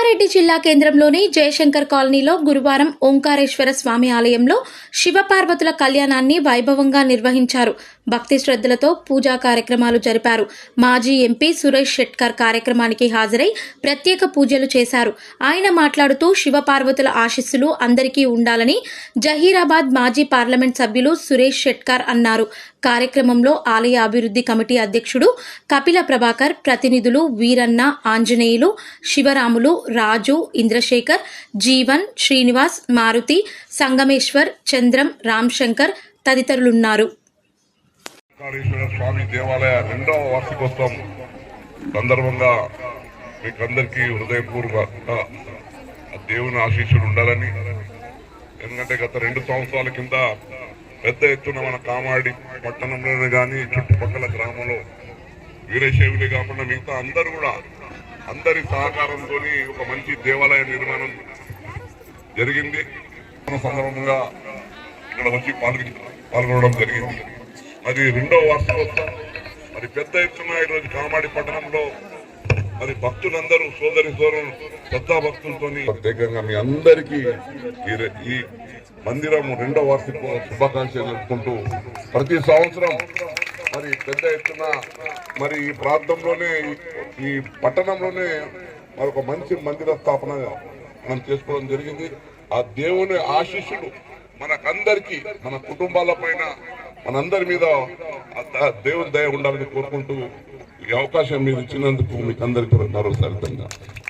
రంగారెడ్డి జిల్లా కేంద్రంలోని జయశంకర్ కాలనీలో గురువారం ఓంకారేశ్వర స్వామి ఆలయంలో శివపార్వతుల కళ్యాణాన్ని వైభవంగా నిర్వహించారు. భక్తి శ్రద్ధలతో పూజా కార్యక్రమాలు జరిపారు. మాజీ ఎంపీ సురేష్ షెట్కర్ కార్యక్రమానికి హాజరై ప్రత్యేక పూజలు చేశారు. ఆయన మాట్లాడుతూ శివపార్వతుల ఆశీస్సులు అందరికీ ఉండాలని జహీరాబాద్ మాజీ పార్లమెంట్ సభ్యులు సురేష్ షెట్కర్ అన్నారు. కార్యక్రమంలో ఆలయ అభివృద్ధి కమిటీ అధ్యక్షుడు కపిల ప్రభాకర్, ప్రతినిధులు వీరన్న, ఆంజనేయులు, శివరాములు, రాజు, ఇంద్రశేఖర్, జీవన్, శ్రీనివాస్, మారుతి, సంగమేశ్వర్, చంద్రం, రామ్శంకర్ తదితరులున్నారు. స్వామి దేవాలయ 2వ వార్షికోత్సవం సందర్భంగా మీకందరికీ హృదయపూర్వక దేవుని ఆశీస్సులు ఉండాలని, ఎందుకంటే గత 2 సంవత్సరాల కింద పెద్ద ఎత్తున మన కామాడి పట్టణంలోనే కానీ చుట్టుపక్కల గ్రామంలో వీరశైవులే కాకుండా మిగతా అందరూ కూడా అందరి సహకారంతో ఒక మంచి దేవాలయ నిర్మాణం జరిగింది. సందర్భంగా ఇక్కడ వచ్చి పాల్గొనడం జరిగింది. అది 2వ వార్షికోత్సవం. మరి పెద్ద ఎత్తున ఈరోజు కామాడి పట్టణంలో మరి భక్తులందరూ సోదరి సోదరులు శ్రద్ధా భక్తులతో ప్రత్యేకంగా మీ అందరికీ ఈ మందిరం 2వ వార్షిక శుభాకాంక్షలు జరుపుకుంటూ ప్రతి సంవత్సరం మరి పెద్ద ఎత్తున మరి ఈ ప్రాంతంలోనే ఈ పట్టణంలోనే మరొక మంచి మందిర స్థాపన మనం చేసుకోవడం జరిగింది. ఆ దేవుని ఆశీస్సులు మనకందరికీ, మన కుటుంబాల పైన, మనందరి మీద దేవుని దయ ఉండాలని కోరుకుంటూ ఈ అవకాశం మీరు ఇచ్చినందుకు మీకు అందరికీ మరోసారి ధన్యవాదాలు.